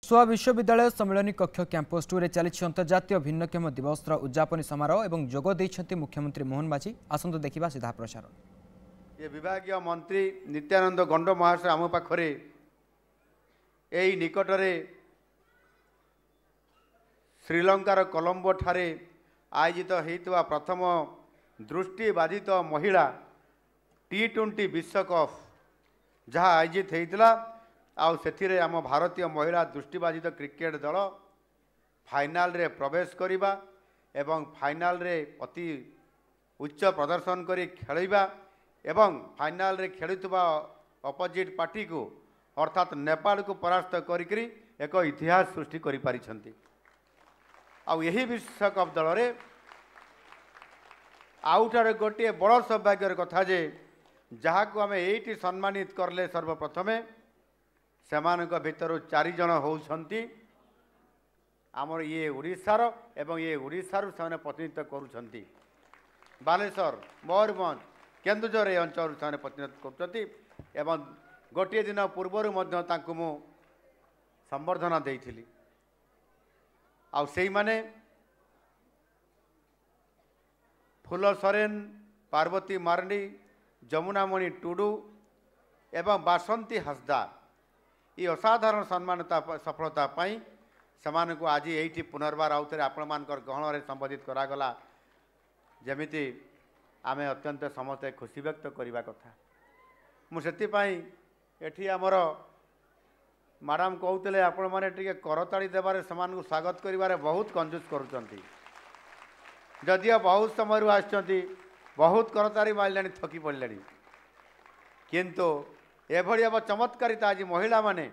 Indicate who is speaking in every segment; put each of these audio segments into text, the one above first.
Speaker 1: सोआ विश्वविद्यालय सम्मेलनी कक्ष कैंपस 2 रे चली अंतर्जातीय भिन्नक्षम दिवस उद्यापन समारोह और जोग देइछन्ति मुख्यमंत्री मोहन माझी। आसंतु देखिबा सीधा प्रसारण।
Speaker 2: ये विभागीय मंत्री नित्यानंद गंड महाशय आम पाखरे एई निकटरे श्रीलंकार कोलंबो ठारे आयोजित होइतवा प्रथम दृष्टिबाधित महिला T20 विश्वकप जहाँ आयोजित होइतला आउ सेथिरे आम भारतीय महिला दृष्टिबाधित क्रिकेट दल फाइनाल रे प्रवेश करिबा एवं फाइनाल रे अति उच्च प्रदर्शन करी खेलिबा एवं फाइनाल रे खेलुवा अपोजिट पार्टी को अर्थात नेपाल को परास्त करी एक इतिहास सृष्टि करि पारिछन्ति। आउ यही विश्वकप दल रे आउटारे गोटे बड़ सौभाग्यर कथा जे जहाँ को आम एटी सम्मानित करले सर्वप्रथमे सेमानक भितर 4 जन होउछन्ति आमर ये उड़ीसार एवं ये उड़ीसार से प्रतिनिधित्व करुछन्ति बालेश्वर मयूरभंज केन्दुझर ये अंचल से प्रतिनिधित्व करुछन्ति एवं गोटे दिन पूर्वर मध्य तांकु मु संबर्धना देइथिली। आउ सेई माने फूल सोरेन पार्वती मार्डी जमुनामणि टुडू एवं बासंती हसदा ये असाधारण सम्मानता सफलता पाई समान को आज ये पुनर्बार आउे आपण मानकर गहन में संबोधित करागला जमिति आमे अत्यंत समस्ते खुशी व्यक्त करने कथा मुझे एठी आमर मैडम कहते आपण मैंने टे करताड़ी देवारे समान को स्वागत करिवारे बहुत कंजूस करुचंती जदियो बहुत समय आसचंती बहुत करताड़ी मारे थकी पड़े किंतु एभली अब चमत्कारिता आज महिला माने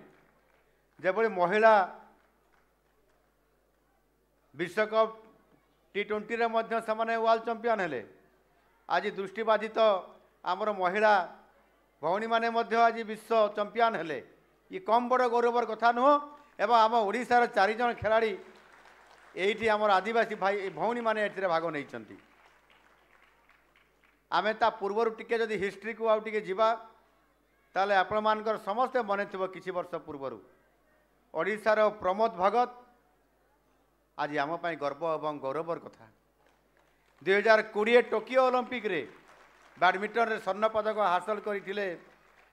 Speaker 2: जेभली महिला विश्वकप T20 रे मध्य समाने वर्ल्ड चैंपियन हेले आज दृष्टिबाधित आमर महिला भौणी माने मध्य आज विश्व चैंपियन हेले ये कम बड़ गौरवर कथा नुह एवं आम ओडिशार 4 जन खिलाड़ी एठी आमर आदिवासी भाई भौणी माने एथिरे भाग नैचंती आमे ता पूर्वर टिके जदि हिस्ट्री को आउ टिके जिबा ताले आपण मानकर समस्ते मन थी किछि वर्ष पूर्वर ओडिशार प्रमोद भगत आज आम पाई गर्व एवं गौरवर कथा 2020 टोकियो ओलंपिक रे बैडमिंटन रे स्वर्ण पदक हासिल करथिले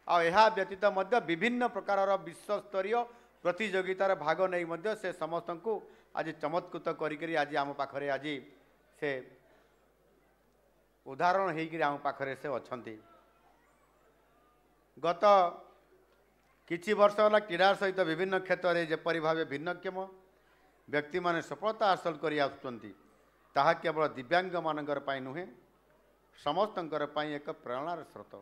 Speaker 2: आ एहा व्यतीत मध्य विभिन्न प्रकार विश्वस्तरीय प्रतियोगितार भाग नहीं मध्य से समस्त को आज चमत्कृत करी आज आम पाखरे आज से उदाहरण होकर आम पाखरे से अछंती। गत किछि वर्ष होला क्रीड़ा सहित विभिन्न क्षेत्र में जेपरी भाव भिन्नक्षम व्यक्ति माने सफलता हासिल करि आसुचंती ताहा केवल दिव्यांग मानकर पाई नुहे समस्तंकर पाई एक प्रेरणार स्रोत।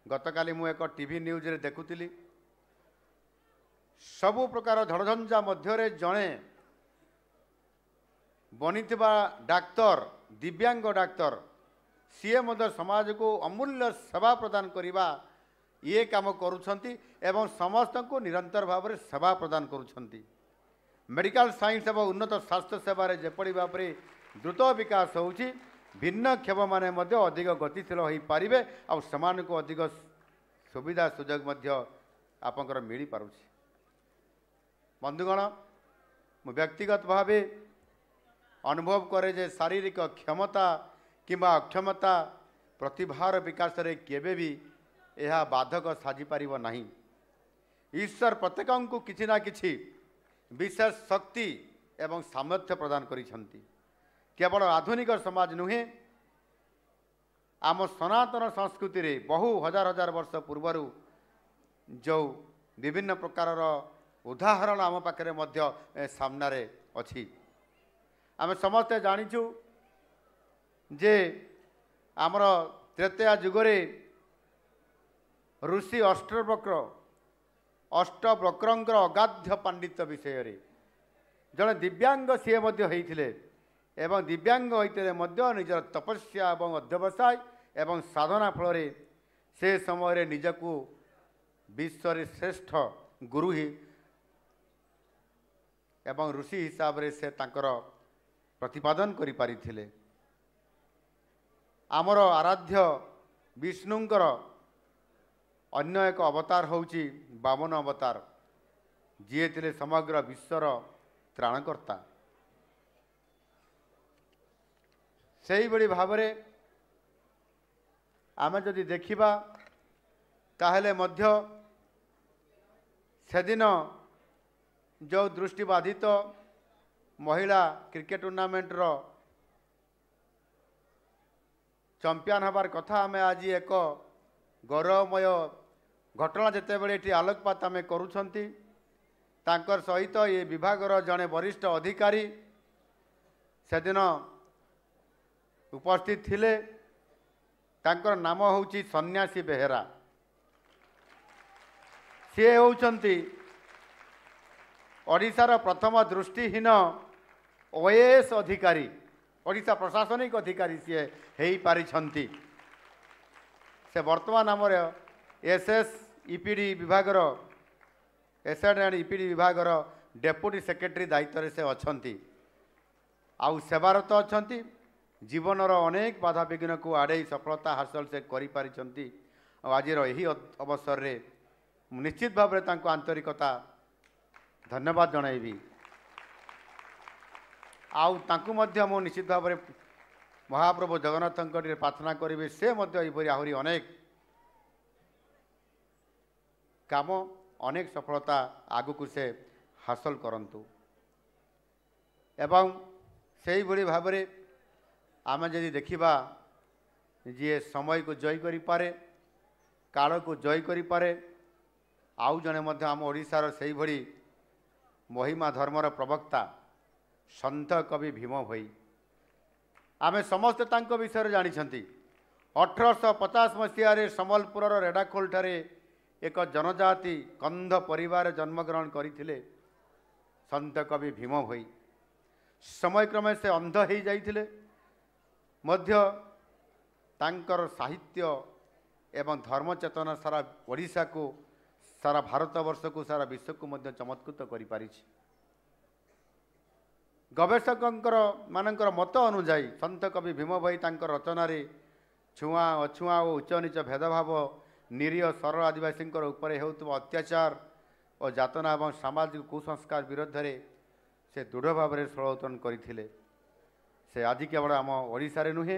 Speaker 2: गतकाली मु एक टीवी न्यूज रे देखुतिली सबु प्रकार झड़झंझा मध्य जड़े बनिथिबा डाक्तर दिव्यांग डाक्तर सीए मध्य समाज को अमूल्य सेवा प्रदान करिबा ये काम करुछंती एवं समस्त को निरंतर भाव में सेवा प्रदान करुछंती। मेडिकल साइंस एवं उन्नत स्वास्थ्य सेवा जेपरी भाव में द्रुत विकास होउछि भिन्नक्षम माने मध्य अधिक गतिशील हो पारिबे आ समान को अधिक सुविधा सुजोग मध्य आपनकर मिली पारुछि। बंधुगण मु व्यक्तिगत भाव अनुभव करे जे शारीरिक क्षमता किंबा अक्षमता प्रतिभार विकास रे केबे भी यह बाधक साजी पारिबो नाही। ईश्वर प्रत्येक को किछि ना किछि विशेष शक्ति एवं सामर्थ्य प्रदान करिसंती। केवल आधुनिक समाज नुहे आम सनातन संस्कृति रे बहु हजार हजार वर्ष पूर्वर जो विभिन्न प्रकार उदाहरण आम पाखे मध्य सामने अच्छी। आम समस्ते जानिछु जे आमर त्रेतया जुगरे ऋषि अष्टवक्र अगाध्य पांडित्य विषय रे जड़े दिव्यांग सी होते एवं दिव्यांग होते निजर तपस्या एवं अध्यवसाय एवं साधना फल से समय निजकू विश्व श्रेष्ठ गुरु ही एवं ऋषि हिसाब से से तांकर प्रतिपादन करि पारिथिले। आमर आराध्य विष्णुंकर अन्य एक अवतार होउची वामन अवतार ଯିଏ ଥିଲେ ସମଗ୍ର ବିଶ୍ୱର ତ୍ରାଣକର୍ତ୍ତା। ସେହିଭଳି ଭାବରେ ଆମେ ଯଦି ଦେଖିବା ତାହେଲେ ମଧ୍ୟ ସେଦିନ ଯେଉଁ ଦୃଷ୍ଟିବାଧିତ ମହିଳା କ୍ରିକେଟ ଟୁର୍ଣ୍ଣାମେଣ୍ଟର ଚମ୍ପିଆନ ହେବାର କଥା ଆମେ ଆଜି ଏକ ଗୌରବମୟ ଘଟଣା ଯେତେବେଳେ ଏଠି ଆଲୋକପାତ ଆମେ କରୁଛନ୍ତି ତାଙ୍କର ସହିତ ଏ ବିଭାଗର ଜଣେ ବରିଷ୍ଠ ଅଧିକାରୀ ସେଦିନ ଉପସ୍ଥିତ ଥିଲେ। ତାଙ୍କର ନାମ ହେଉଛି ସନ୍ନ୍ୟାସୀ ବେହେରା। ସିଏ ହେଉଛନ୍ତି ଓଡ଼ିଶାର ପ୍ରଥମ ଦୃଷ୍ଟିହୀନ OAS ଅଧିକାରୀ, ଓଡ଼ିଶା ପ୍ରଶାସନିକ ଅଧିକାରୀ ସିଏ ହେଇପାରିଛନ୍ତି। ସେ ବର୍ତ୍ତମାନ ଆମର SSEPD ବିଭାଗର SAD&EPD ବିଭାଗର ଡେପୁଟି ସେକ୍ରେଟାରୀ ଦାୟିତ୍ୱରେ ସେ ଅଛନ୍ତି। ଆଉ ସେବାରତ ଅଛନ୍ତି। ଜୀବନର ଅନେକ ବାଧାବିଘ୍ନକୁ ଆଡ଼େଇ ସଫଳତା ହାସଲ ସେ କରିପାରିଛନ୍ତି। ଆଉ ଆଜିର ଏହି ଅବସରରେ ମୁଁ ନିଶ୍ଚିତ ଭାବରେ ତାଙ୍କୁ ଆନ୍ତରିକତା ଧନ୍ୟବାଦ ଜଣାଇବି। ଆଉ ତାଙ୍କୁ ମଧ୍ୟ ମୁଁ ନିଶ୍ଚିତ ଭାବରେ ମହାପ୍ରଭୁ ଜଗନ୍ନାଥଙ୍କ ଟିକେ ପ୍ରାର୍ଥନା କରିବି ସେ ମଧ୍ୟ ଏହିପରି ଆହୁରି ଅନେକ କାମ ଅନେକ ସଫଳତା ଆଗକୁ ସେ ହାସଲ କରନ୍ତୁ। ଏବଂ ସେହିଭଳି ଭାବରେ ଆମେ ଯଦି ଦେଖିବା ଯିଏ ସମୟକୁ ଜୟ କରିପାରେ, କାଳକୁ ଜୟ କରିପାରେ, ଆଉ ଜଣେ ମଧ୍ୟ ଆମ ଓଡ଼ିଶାର ସେହିଭଳି ମହିମା ଧର୍ମର ପ୍ରବକ୍ତା ସନ୍ଥ କବି ଭୀମ ଭୋଇ। ଆମେ ସମସ୍ତେ ତାଙ୍କ ବିଷୟରେ ଜାଣିଛନ୍ତି। 1850 ମସିହାରେ ସମ୍ବଲପୁରର ରେଢ଼ାଖୋଲଠାରେ ଏକ ଜନଜାତି କନ୍ଧ ପରିବାରରେ ଜନ୍ମଗ୍ରହଣ କରିଥିଲେ ସନ୍ଥ କବି ଭୀମ ଭୋଇ। ସମୟକ୍ରମେ ସେ ଅନ୍ଧ ହୋଇଯାଇଥିଲେ ମଧ୍ୟ ତାଙ୍କର ସାହିତ୍ୟ ଏବଂ ଧର୍ମଚେତନା ସାରା ଓଡ଼ିଶାକୁ, ସାରା ଭାରତବର୍ଷକୁ, ସାରା ବିଶ୍ୱକୁ ମଧ୍ୟ ଚମତ୍କୃତ କରିପାରିଛି। ଗବେଷକଙ୍କର ମାନଙ୍କର ମତ ଅନୁଯାୟୀ ସନ୍ଥ କବି ଭୀମ ଭୋଇ ତାଙ୍କ ରଚନାରେ ଛୁଆଁ ଅଛୁଆଁ ଓ ଉଚ୍ଚ ନିଚ ଭେଦଭାବ, ନିରୀହ ସରଳ ଆଦିବାସୀଙ୍କର ଉପରେ ହେଉଥିବା ଅତ୍ୟାଚାର ଓ ଯାତନା ଏବଂ ସାମାଜିକ କୁସଂସ୍କାର ବିରୁଦ୍ଧରେ ସେ ଦୃଢ଼ ଭାବରେ ସ୍ୱରୋତ୍ତୋଳନ କରିଥିଲେ। ସେ ଆଜି କେବଳ ଆମ ଓଡ଼ିଶାରେ ନୁହେଁ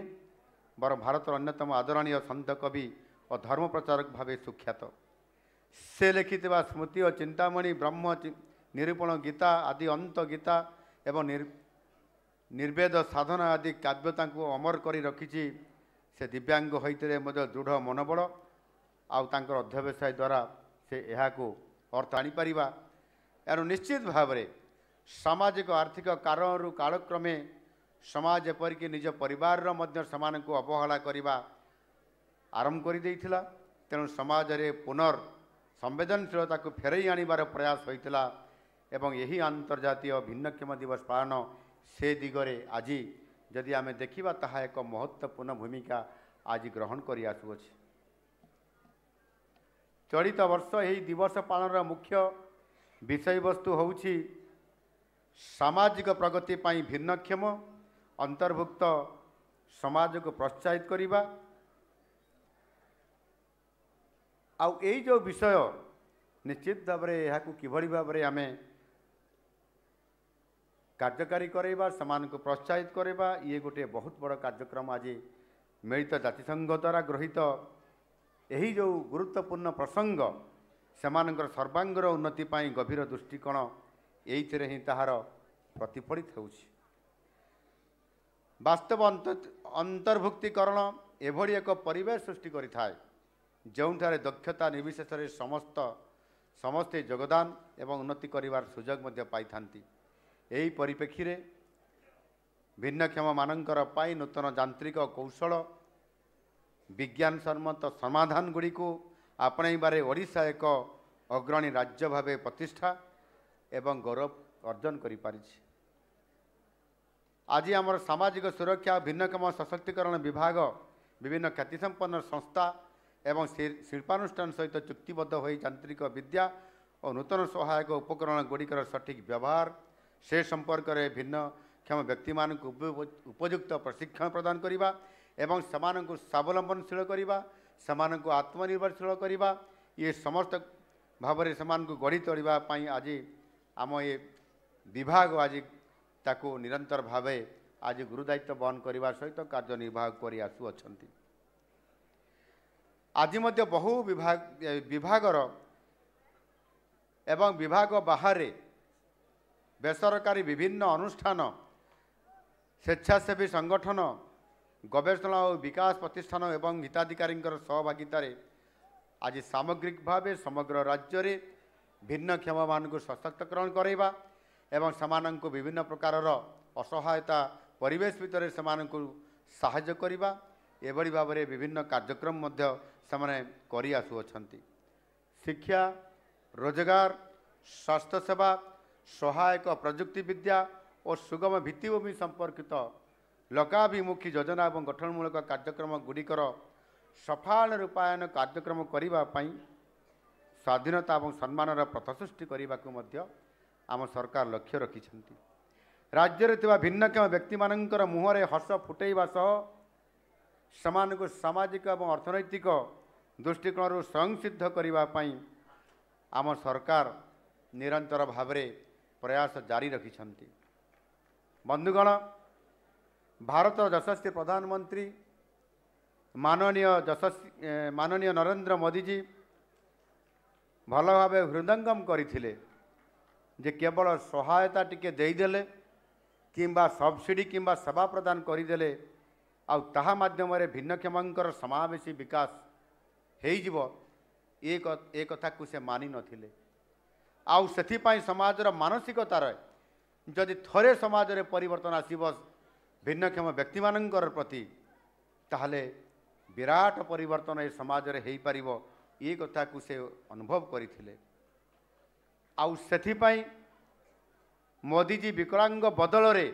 Speaker 2: ବରଂ ଭାରତର ଅନ୍ୟତମ ଆଦରଣୀୟ ସନ୍ଥ କବି ଓ ଧର୍ମ ପ୍ରଚାରକ ଭାବେ ସୁଖ୍ୟାତ। ସେ ଲେଖିଥିବା ସ୍ମୃତି ଓ ଚିନ୍ତାମଣି, ବ୍ରହ୍ମ ନିରୂପଣ ଗୀତା ଆଦି, ଅନ୍ତ ଗୀତା ଏବଂ ନିର୍ବେଦ ସାଧନା ଆଦି କାବ୍ୟ ତାଙ୍କୁ ଅମର କରି ରଖିଛି। ସେ ଦିବ୍ୟାଙ୍ଗ ହୋଇଥିଲେ ମଧ୍ୟ ଦୃଢ଼ ମନୋବଳ ଆଉ ତାଙ୍କର ଅଧ୍ୟବସାୟ ଦ୍ୱାରା ସେ ଏହାକୁ ଅର୍ଥ ଆଣିପାରିବା। ଏଣୁ ନିଶ୍ଚିତ ଭାବରେ ସାମାଜିକ ଆର୍ଥିକ କାରଣରୁ କାଳକ୍ରମେ ସମାଜ ଏପରିକି ନିଜ ପରିବାରର ମଧ୍ୟ ସେମାନଙ୍କୁ ଅବହେଳା କରିବା ଆରମ୍ଭ କରିଦେଇଥିଲା। ତେଣୁ ସମାଜରେ ସଂବେଦନଶୀଳତାକୁ ଫେରାଇ ଆଣିବାର ପ୍ରୟାସ ହୋଇଥିଲା ଏବଂ ଏହି ଆନ୍ତର୍ଜାତୀୟ ଭିନ୍ନକ୍ଷମ ଦିବସ ପାଳନ ସେ ଦିଗରେ ଆଜି ଯଦି ଆମେ ଦେଖିବା ତାହା ଏକ ମହତ୍ତ୍ୱପୂର୍ଣ୍ଣ ଭୂମିକା ଆଜି ଗ୍ରହଣ କରି ଆସୁଅଛି। ଚଳିତ ବର୍ଷ ଏହି ଦିବସ ପାଳନର ମୁଖ୍ୟ ବିଷୟବସ୍ତୁ ହେଉଛି ସାମାଜିକ ପ୍ରଗତି ପାଇଁ ଭିନ୍ନକ୍ଷମ ଅନ୍ତର୍ଭୁକ୍ତ ସମାଜକୁ ପ୍ରୋତ୍ସାହିତ କରିବା। ଆଉ ଏଇ ଯେଉଁ ବିଷୟ ନିଶ୍ଚିତ ଭାବରେ ଏହାକୁ କିଭଳି ଭାବରେ ଆମେ କାର୍ଯ୍ୟକାରୀ କରାଇବା, ସେମାନଙ୍କୁ ପ୍ରୋତ୍ସାହିତ କରିବା, ଇଏ ଗୋଟିଏ ବହୁତ ବଡ଼ କାର୍ଯ୍ୟକ୍ରମ। ଆଜି ମିଳିତ ଜାତିସଂଘ ଦ୍ୱାରା ଗୃହୀତ ଏହି ଯେଉଁ ଗୁରୁତ୍ୱପୂର୍ଣ୍ଣ ପ୍ରସଙ୍ଗ ସେମାନଙ୍କର ସର୍ବାଙ୍ଗର ଉନ୍ନତି ପାଇଁ ଗଭୀର ଦୃଷ୍ଟିକୋଣ ଏଇଥିରେ ହିଁ ତାହାର ପ୍ରତିଫଳିତ ହେଉଛି। ବାସ୍ତବ ଅନ୍ତର୍ଭୁକ୍ତିକରଣ ଏଭଳି ଏକ ପରିବେଶ ସୃଷ୍ଟି କରିଥାଏ ଯେଉଁଠାରେ ଦକ୍ଷତା ନିର୍ବିଶେଷରେ ସମସ୍ତେ ଯୋଗଦାନ ଏବଂ ଉନ୍ନତି କରିବାର ସୁଯୋଗ ମଧ୍ୟ ପାଇଥାନ୍ତି। ଏହି ପରିପ୍ରେକ୍ଷୀରେ ଭିନ୍ନକ୍ଷମମାନଙ୍କର ପାଇଁ ନୂତନ ଯାନ୍ତ୍ରିକ କୌଶଳ, ବିଜ୍ଞାନସମ୍ମତ ସମାଧାନଗୁଡ଼ିକୁ ଆପଣେଇବାରେ ଓଡ଼ିଶା ଏକ ଅଗ୍ରଣୀ ରାଜ୍ୟ ଭାବେ ପ୍ରତିଷ୍ଠା ଏବଂ ଗୌରବ ଅର୍ଜନ କରିପାରିଛି। ଆଜି ଆମର ସାମାଜିକ ସୁରକ୍ଷା ଓ ଭିନ୍ନକ୍ଷମ ସଶକ୍ତିକରଣ ବିଭାଗ ବିଭିନ୍ନ ଖ୍ୟାତିସମ୍ପନ୍ନ ସଂସ୍ଥା ଏବଂ ଶିଳ୍ପାନୁଷ୍ଠାନ ସହିତ ଚୁକ୍ତିବଦ୍ଧ ହୋଇ ଯାନ୍ତ୍ରିକ ବିଦ୍ୟା ଓ ନୂତନ ସହାୟକ ଉପକରଣଗୁଡ଼ିକର ସଠିକ୍ ବ୍ୟବହାର, ସେ ସମ୍ପର୍କରେ ଭିନ୍ନକ୍ଷମ ବ୍ୟକ୍ତିମାନଙ୍କୁ ଉପଯୁକ୍ତ ପ୍ରଶିକ୍ଷଣ ପ୍ରଦାନ କରିବା ଏବଂ ସେମାନଙ୍କୁ ସ୍ୱାବଲମ୍ବନଶୀଳ କରିବା, ସେମାନଙ୍କୁ ଆତ୍ମନିର୍ଭରଶୀଳ କରିବା, ଇଏ ସମସ୍ତ ଭାବରେ ସେମାନଙ୍କୁ ଗଢ଼ି ତୋଳିବା ପାଇଁ ଆଜି ଆମ ଏ ବିଭାଗ ଆଜି ତାକୁ ନିରନ୍ତର ଭାବେ ଆଜି ଗୁରୁଦାୟିତ୍ୱ ବହନ କରିବା ସହିତ କାର୍ଯ୍ୟନିର୍ବାହ କରି ଆସୁଅଛନ୍ତି। ଆଜି ମଧ୍ୟ ବହୁ ବିଭାଗର ଏବଂ ବିଭାଗ ବାହାରେ ବେସରକାରୀ ବିଭିନ୍ନ ଅନୁଷ୍ଠାନ, ସ୍ୱେଚ୍ଛାସେବୀ ସଂଗଠନ, ଗବେଷଣା ଓ ବିକାଶ ପ୍ରତିଷ୍ଠାନ ଏବଂ ହିତାଧିକାରୀଙ୍କର ସହଭାଗିତାରେ ଆଜି ସାମଗ୍ରିକ ଭାବେ ସମଗ୍ର ରାଜ୍ୟରେ ଭିନ୍ନକ୍ଷମମାନଙ୍କୁ ସଶକ୍ତକରଣ କରାଇବା ଏବଂ ସେମାନଙ୍କୁ ବିଭିନ୍ନ ପ୍ରକାରର ଅସହାୟତା ପରିବେଶ ଭିତରେ ସେମାନଙ୍କୁ ସାହାଯ୍ୟ କରିବା, ଏଭଳି ଭାବରେ ବିଭିନ୍ନ କାର୍ଯ୍ୟକ୍ରମ ମଧ୍ୟ ସେମାନେ କରି ଆସୁଅଛନ୍ତି। ଶିକ୍ଷା, ରୋଜଗାର, ସ୍ୱାସ୍ଥ୍ୟସେବା, ସହାୟକ ପ୍ରଯୁକ୍ତିବିଦ୍ୟା ଓ ସୁଗମ ଭିତ୍ତିଭୂମି ସମ୍ପର୍କିତ ଲୋକାଭିମୁଖୀ ଯୋଜନା ଏବଂ ଗଠନମୂଳକ କାର୍ଯ୍ୟକ୍ରମ ଗୁଡ଼ିକର ସଫଳ ରୂପାୟନ କାର୍ଯ୍ୟକ୍ରମ କରିବା ପାଇଁ ସ୍ୱାଧୀନତା ଏବଂ ସମ୍ମାନର ପଥ ସୃଷ୍ଟି କରିବାକୁ ମଧ୍ୟ ଆମ ସରକାର ଲକ୍ଷ୍ୟ ରଖିଛନ୍ତି। ରାଜ୍ୟରେ ଥିବା ଭିନ୍ନକ୍ଷମ ବ୍ୟକ୍ତିମାନଙ୍କର ମୁହଁରେ ହସ ଫୁଟାଇବା ସହ ସେମାନଙ୍କୁ ସାମାଜିକ ଏବଂ ଅର୍ଥନୈତିକ ଦୃଷ୍ଟିକୋଣରୁ ସ୍ୱୟଂସିଦ୍ଧ କରିବା ପାଇଁ ଆମ ସରକାର ନିରନ୍ତର ଭାବରେ ପ୍ରୟାସ ଜାରି ରଖିଛନ୍ତି। ବନ୍ଧୁଗଣ, ଭାରତର ଯଶସ୍ୱୀ ପ୍ରଧାନମନ୍ତ୍ରୀ ମାନନୀୟ ନରେନ୍ଦ୍ର ମୋଦିଜୀ ଭଲ ଭାବେ ହୃଦୟଙ୍ଗମ କରିଥିଲେ ଯେ କେବଳ ସହାୟତା ଟିକେ ଦେଇଦେଲେ କିମ୍ବା ସବସିଡ଼ି କିମ୍ବା ସେବା ପ୍ରଦାନ କରିଦେଲେ ଆଉ ତାହା ମାଧ୍ୟମରେ ଭିନ୍ନକ୍ଷମଙ୍କର ସମାବେଶୀ ବିକାଶ ହେଇଯିବ, ଏ କଥାକୁ ସେ ମାନି ନଥିଲେ। ଆଉ ସେଥିପାଇଁ ସମାଜର ମାନସିକତାରେ ଯଦି ଥରେ ସମାଜରେ ପରିବର୍ତ୍ତନ ଆସିବ ଭିନ୍ନକ୍ଷମ ବ୍ୟକ୍ତିମାନଙ୍କର ପ୍ରତି, ତାହେଲେ ବିରାଟ ପରିବର୍ତ୍ତନ ଏ ସମାଜରେ ହେଇପାରିବ, ଏ କଥାକୁ ସେ ଅନୁଭବ କରିଥିଲେ। ଆଉ ସେଥିପାଇଁ ମୋଦିଜୀ ବିକଳାଙ୍ଗ ବଦଳରେ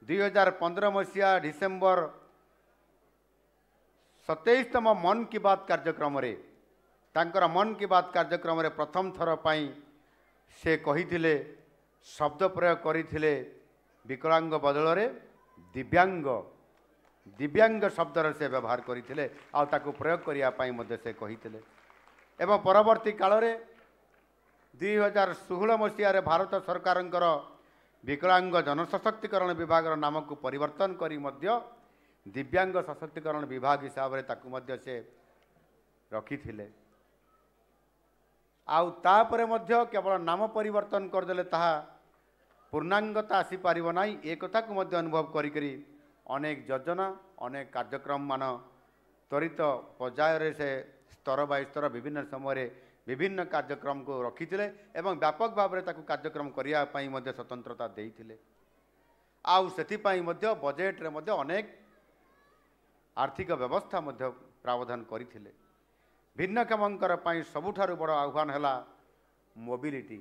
Speaker 2: 2015 ମସିହା ଡିସେମ୍ବର 27ତମ ମନ୍ କି ବାତ୍ କାର୍ଯ୍ୟକ୍ରମରେ ତାଙ୍କର ମନ୍ କି ବାତ୍ କାର୍ଯ୍ୟକ୍ରମରେ ପ୍ରଥମ ଥର ପାଇଁ ସେ କହିଥିଲେ, ଶବ୍ଦ ପ୍ରୟୋଗ କରିଥିଲେ ବିକଳାଙ୍ଗ ବଦଳରେ ଦିବ୍ୟାଙ୍ଗ ଶବ୍ଦର ସେ ବ୍ୟବହାର କରିଥିଲେ ଆଉ ତାକୁ ପ୍ରୟୋଗ କରିବା ପାଇଁ ମଧ୍ୟ ସେ କହିଥିଲେ। ଏବଂ ପରବର୍ତ୍ତୀ କାଳରେ 2016 ମସିହାରେ ଭାରତ ସରକାରଙ୍କର ବିକଳାଙ୍ଗ ଜନସଶକ୍ତିକରଣ ବିଭାଗର ନାମକୁ ପରିବର୍ତ୍ତନ କରି ମଧ୍ୟ ଦିବ୍ୟାଙ୍ଗ ସଶକ୍ତିକରଣ ବିଭାଗ ହିସାବରେ ତାକୁ ମଧ୍ୟ ସେ ରଖିଥିଲେ। ଆଉ ତାପରେ ମଧ୍ୟ କେବଳ ନାମ ପରିବର୍ତ୍ତନ କରିଦେଲେ ତାହା ପୂର୍ଣ୍ଣାଙ୍ଗତା ଆସିପାରିବ ନାହିଁ, ଏ କଥାକୁ ମଧ୍ୟ ଅନୁଭବ କରିକରି ଅନେକ ଯୋଜନା, ଅନେକ କାର୍ଯ୍ୟକ୍ରମ ମାନ ତ୍ୱରିତ ପର୍ଯ୍ୟାୟରେ ସେ ସ୍ତର ବାଇ ସ୍ତର ବିଭିନ୍ନ ସମୟରେ ବିଭିନ୍ନ କାର୍ଯ୍ୟକ୍ରମକୁ ରଖିଥିଲେ ଏବଂ ବ୍ୟାପକ ଭାବରେ ତାକୁ କାର୍ଯ୍ୟକ୍ରମ କରିବା ପାଇଁ ମଧ୍ୟ ସ୍ୱତନ୍ତ୍ରତା ଦେଇଥିଲେ। ଆଉ ସେଥିପାଇଁ ମଧ୍ୟ ବଜେଟ୍ରେ ମଧ୍ୟ ଅନେକ ଆର୍ଥିକ ବ୍ୟବସ୍ଥା ମଧ୍ୟ ପ୍ରାବଧାନ କରିଥିଲେ। ଭିନ୍ନକ୍ଷମଙ୍କର ପାଇଁ ସବୁଠାରୁ ବଡ଼ ଆହ୍ୱାନ ହେଲା ମୋବିଲିଟି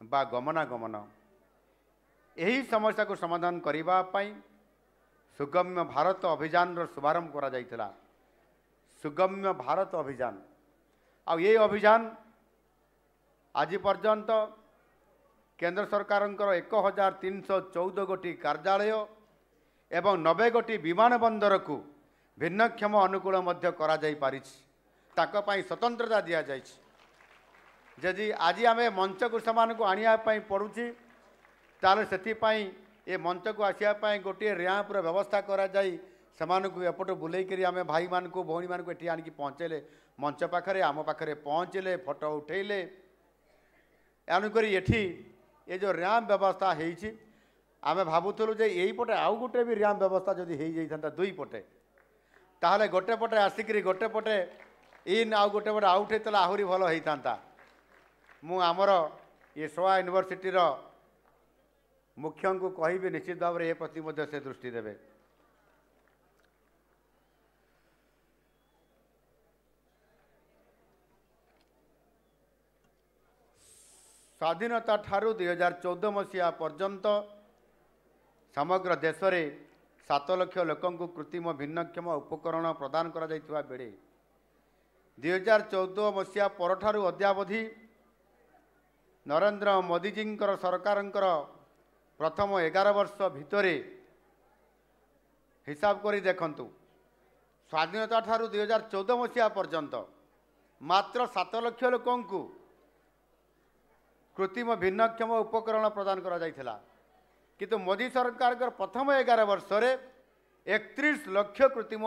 Speaker 2: ବା ଗମନାଗମନ। ଏହି ସମସ୍ୟାକୁ ସମାଧାନ କରିବା ପାଇଁ ସୁଗମ୍ୟ ଭାରତ ଅଭିଯାନର ଶୁଭାରମ୍ଭ କରାଯାଇଥିଲା। ସୁଗମ୍ୟ ଭାରତ ଅଭିଯାନ, ଆଉ ଏ ଅଭିଯାନ ଆଜି ପର୍ଯ୍ୟନ୍ତ କେନ୍ଦ୍ର ସରକାରଙ୍କର 1314 ଗୋଟି କାର୍ଯ୍ୟାଳୟ ଏବଂ 90 ଗୋଟି ବିମାନ ବନ୍ଦରକୁ ଭିନ୍ନକ୍ଷମ ଅନୁକୂଳ ମଧ୍ୟ କରାଯାଇପାରିଛି। ତାଙ୍କ ପାଇଁ ସ୍ୱତନ୍ତ୍ରତା ଦିଆଯାଇଛି। ଯଦି ଆଜି ଆମେ ମଞ୍ଚକୁ ସେମାନଙ୍କୁ ଆଣିବା ପାଇଁ ପଡ଼ୁଛି, ତାହେଲେ ସେଥିପାଇଁ ଏ ମଞ୍ଚକୁ ଆସିବା ପାଇଁ ଗୋଟିଏ ର୍ୟାମ୍ପର ବ୍ୟବସ୍ଥା କରାଯାଇ ସେମାନଙ୍କୁ ଏପଟୁ ବୁଲେଇକରି ଆମେ ଭାଇମାନଙ୍କୁ ଭଉଣୀମାନଙ୍କୁ ଏଠି ଆଣିକି ପହଞ୍ଚେଇଲେ, ମଞ୍ଚ ପାଖରେ ଆମ ପାଖରେ ପହଞ୍ଚିଲେ, ଫଟୋ ଉଠେଇଲେ। ଏଣୁକରି ଏଠି ଏ ଯେଉଁ ର୍ୟାମ୍ପ ବ୍ୟବସ୍ଥା ହେଇଛି, ଆମେ ଭାବୁଥିଲୁ ଯେ ଏଇପଟେ ଆଉ ଗୋଟେ ବି ର୍ୟାମ୍ପ ବ୍ୟବସ୍ଥା ଯଦି ହେଇଯାଇଥାନ୍ତା ଦୁଇ ପଟେ, ତାହେଲେ ଗୋଟେ ପଟେ ଆସିକରି ଗୋଟେ ପଟେ ଇନ୍ ଆଉ ଗୋଟେ ପଟେ ଆଉଟ୍ ହେଇଥିଲା ଆହୁରି ଭଲ ହେଇଥାନ୍ତା। ମୁଁ ଆମର ଏ ସୋଆ ୟୁନିଭର୍ସିଟିର ମୁଖ୍ୟଙ୍କୁ କହିବି ନିଶ୍ଚିତ ଭାବରେ ଏ ପ୍ରତି ମଧ୍ୟ ସେ ଦୃଷ୍ଟି ଦେବେ। ସ୍ୱାଧୀନତା ଠାରୁ 2014 ମସିହା ପର୍ଯ୍ୟନ୍ତ ସମଗ୍ର ଦେଶରେ 7 ଲକ୍ଷ ଲୋକଙ୍କୁ କୃତ୍ରିମ ଭିନ୍ନକ୍ଷମ ଉପକରଣ ପ୍ରଦାନ କରାଯାଇଥିବା ବେଳେ 2014 ମସିହା ପରଠାରୁ ଅଦ୍ୟାବଧି ନରେନ୍ଦ୍ର ମୋଦିଜୀଙ୍କର ସରକାରଙ୍କର ପ୍ରଥମ 11 ବର୍ଷ ଭିତରେ ହିସାବ କରି ଦେଖନ୍ତୁ, ସ୍ୱାଧୀନତା ଠାରୁ 2014 ମସିହା ପର୍ଯ୍ୟନ୍ତ मात्र 7 लाख लोकों को कृत्रिम भिन्नक्षम उपकरण प्रदान करा जाइथिला किंतु मोदी सरकार प्रथम 11 वर्ष रे 31 लाख कृत्रिम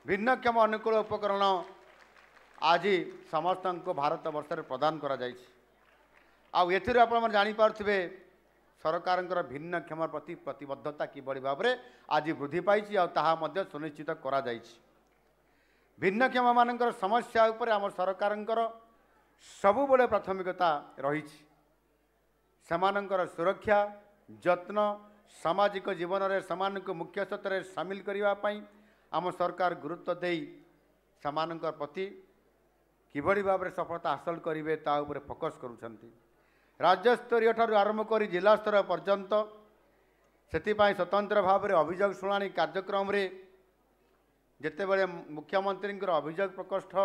Speaker 2: भिन्नक्षम अनुकूल उपकरण आज समस्त को भारत वर्ष रे प्रदान करा जाइछि। आउ एथिरे आपण मन जानि पारथिबे सरकार भिन्नक्षम प्रति प्रतिबद्धता किभଳି भाबरे आज वृद्धि पाइछि आ ताहा मध्य सुनिश्चित करा जाइछि। भिन्नक्षम मानकर समस्या उपरे आम सरकार सबुबले प्राथमिकता रही सुरक्षा जत्न सामाजिक जीवन में समान को मुख्य स्तर में सामिल करने आम सरकार गुरुत्व दे समान प्रति किभଳି भाव में सफलता हासिल करेंगे ता उपरे फोकस करुछंती। राज्यस्तरीय ठारू आरंभ कर जिला स्तर पर्यंत से स्वतंत्र भाव में अभियोग शुणाणी कार्यक्रम रे जेतेबेले मुख्यमंत्री अभियोग प्रकोष्ठ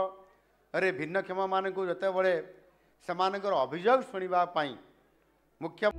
Speaker 2: रे भिन्नक्षम मान को जेतेबेले सेमानकर अभियोग शुणा मुख्य